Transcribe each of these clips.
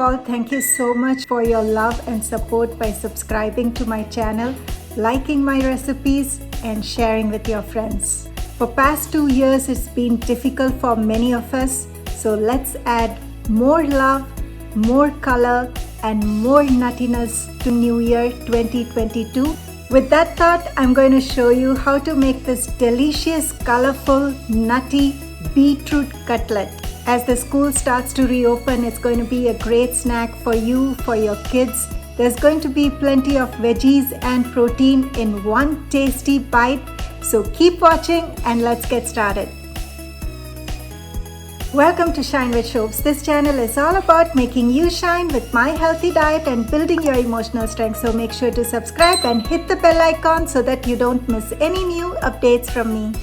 all, thank you so much for your love and support by subscribing to my channel, liking my recipes and sharing with your friends. For past 2 years it's been difficult for many of us, so let's add more love, more color and more nuttiness to New Year 2022. With that thought, I'm going to show you how to make this delicious, colorful, nutty beetroot cutlet. As the school starts to reopen, it's going to be a great snack for you, for your kids. There's going to be plenty of veggies and protein in one tasty bite. So keep watching and let's get started. Welcome to Shine with Shobs. This channel is all about making you shine with my healthy diet and building your emotional strength. So make sure to subscribe and hit the bell icon so that you don't miss any new updates from me.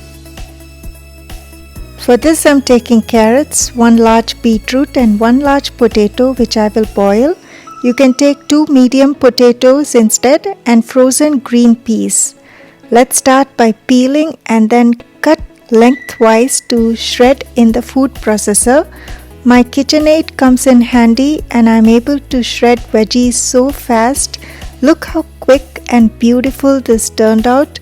For this I'm taking carrots, 1 large beetroot and 1 large potato which I will boil. You can take 2 medium potatoes instead and frozen green peas. Let's start by peeling and then cut lengthwise to shred in the food processor. My KitchenAid comes in handy and I'm able to shred veggies so fast. Look how quick and beautiful this turned out.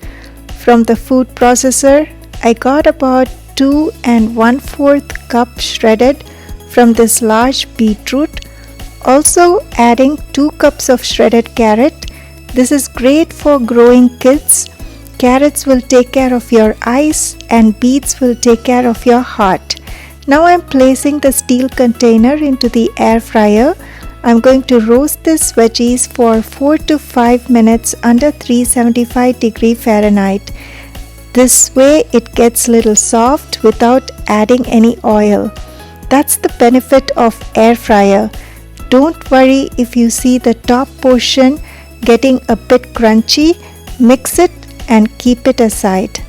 From the food processor, I got about 2 1/4 cup shredded from this large beetroot. Also adding 2 cups of shredded carrot. This is great for growing kids. Carrots will take care of your eyes and beets will take care of your heart. Now I'm placing the steel container into the air fryer. I'm going to roast these veggies for 4 to 5 minutes under 375 degree Fahrenheit. This way it gets little soft without adding any oil. That's the benefit of air fryer. Don't worry if you see the top portion getting a bit crunchy. Mix it and keep it aside.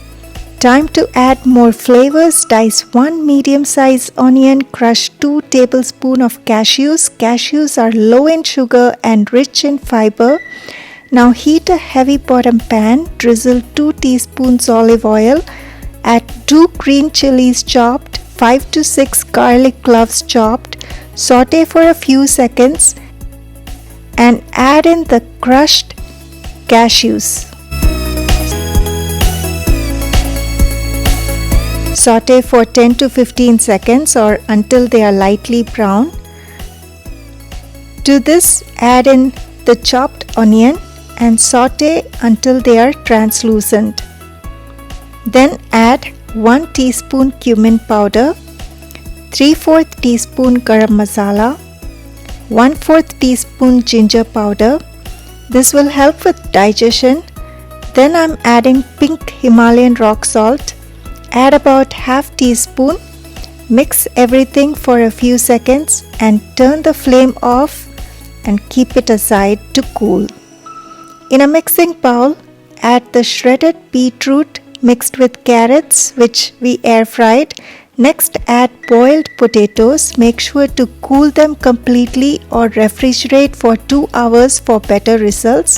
Time to add more flavors. Dice 1 medium-sized onion, crush 2 tablespoons of cashews. Cashews are low in sugar and rich in fiber. Now heat a heavy bottom pan, drizzle 2 teaspoons olive oil, add 2 green chillies chopped, 5 to 6 garlic cloves chopped, saute for a few seconds and add in the crushed cashews. Saute for 10 to 15 seconds or until they are lightly brown. To this add in the chopped onion and saute until they are translucent. Then add 1 teaspoon cumin powder, 3/4 teaspoon garam masala, 1/4 teaspoon ginger powder. This will help with digestion. Then I'm adding pink Himalayan rock salt. Add about half teaspoon. Mix everything for a few seconds and turn the flame off and keep it aside to cool. In a mixing bowl, add the shredded beetroot mixed with carrots which we air fried. Next add boiled potatoes. Make sure to cool them completely or refrigerate for 2 hours for better results.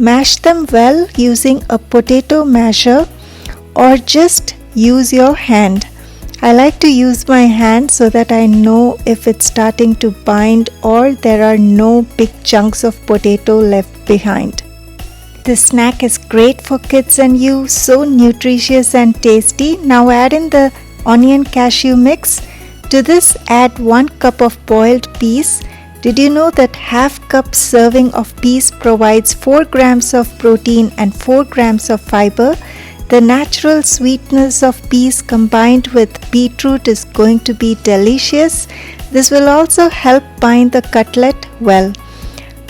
Mash them well using a potato masher or just use your hand. I like to use my hand so that I know if it's starting to bind or there are no big chunks of potato left behind. This snack is great for kids and you, so nutritious and tasty. Now add in the onion cashew mix. To this add 1 cup of boiled peas. Did you know that half cup serving of peas provides 4 grams of protein and 4 grams of fiber? The natural sweetness of peas combined with beetroot is going to be delicious. This will also help bind the cutlet well.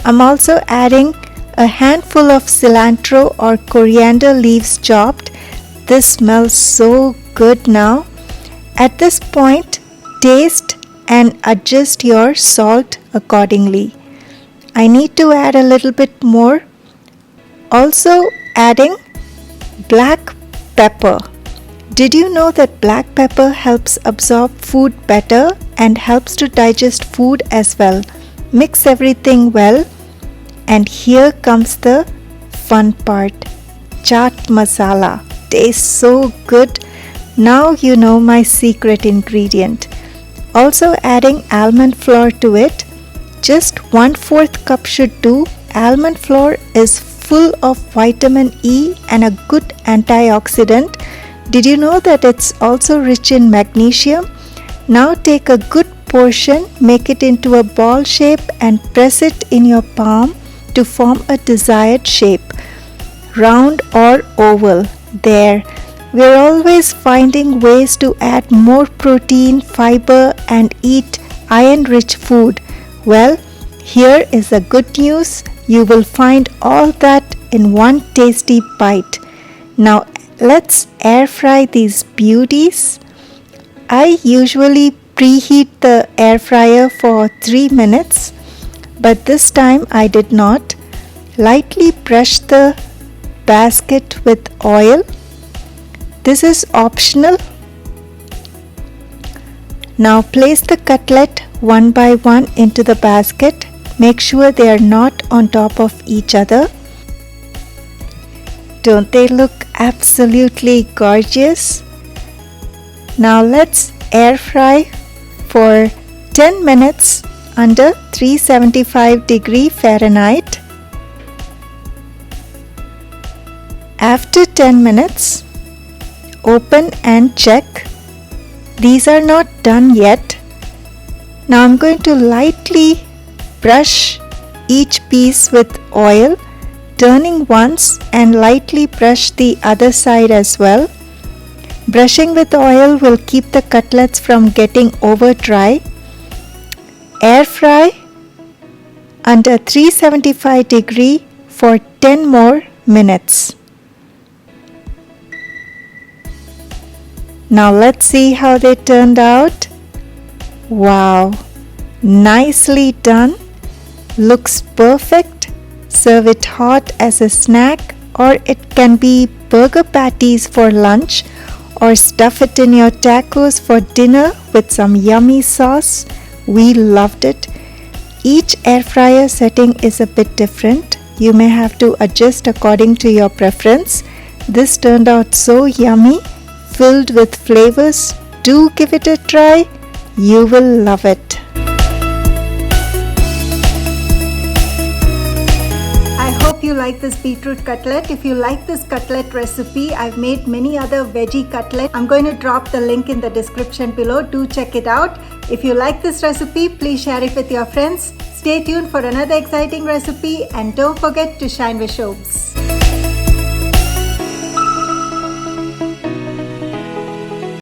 I'm also adding a handful of cilantro or coriander leaves chopped. This smells so good now. At this point, taste and adjust your salt accordingly. I need to add a little bit more. Also adding black pepper. Did you know that black pepper helps absorb food better and helps to digest food as well? Mix everything well and here comes the fun part. Chaat masala. Tastes so good. Now you know my secret ingredient. Also adding almond flour to it. Just 1/4 cup should do. Almond flour is full of vitamin E and a good antioxidant. Did you know that it's also rich in magnesium? Now take a good portion, make it into a ball shape and press it in your palm to form a desired shape, round or oval. There. We're always finding ways to add more protein, fiber and eat iron-rich food. Well, here is the good news. You will find all that in one tasty bite. Now let's air fry these beauties. I usually preheat the air fryer for 3 minutes, but this time I did not. Lightly brush the basket with oil. This is optional. Now place the cutlet one by one into the basket. Make sure they are not on top of each other. Don't they look absolutely gorgeous? Now let's air fry for 10 minutes under 375 Fahrenheit. After 10 minutes, open and check. These are not done yet. Now I'm going to lightly brush each piece with oil, turning once and lightly brush the other side as well. Brushing with oil will keep the cutlets from getting over dry. Air fry under 375 for 10 more minutes. Now let's see how they turned out. Wow, nicely done. Looks perfect. Serve it hot as a snack, or it can be burger patties for lunch, or stuff it in your tacos for dinner with some yummy sauce. We loved it. Each air fryer setting is a bit different. You may have to adjust according to your preference. This turned out so yummy, filled with flavors. Do give it a try. You will love it. I hope you like this beetroot cutlet. If you like this cutlet recipe, I've made many other veggie cutlet. I'm going to drop the link in the description below. Do check it out. If you like this recipe, please share it with your friends. Stay tuned for another exciting recipe and don't forget to shine with Shobs.